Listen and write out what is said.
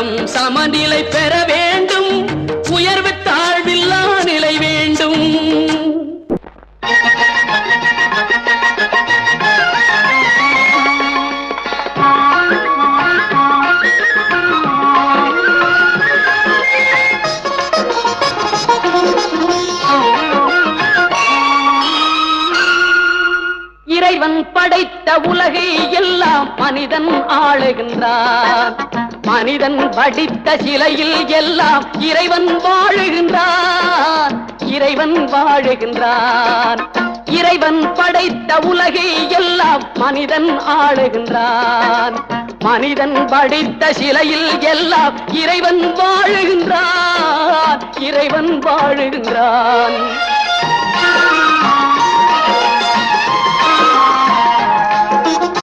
உலகம் சமநிலை பெற வேண்டும், உயர்வு தாழ்வில்லா நிலை வேண்டும். இறைவன் படைத்த உலகை எல்லாம் மனிதன் ஆளுகின்றான். மனிதன் வடித்த சிலையில் எல்லாம் இறைவன் வாழுகின்றான். இறைவன் வாழுகின்றான். இறைவன் படைத்த உலகை எல்லாம் மனிதன் ஆளுகின்றான். மனிதன் படைத்த சிலையில் எல்லாம் இறைவன் வாழுகின்றான். இறைவன் வாழுகின்றான்.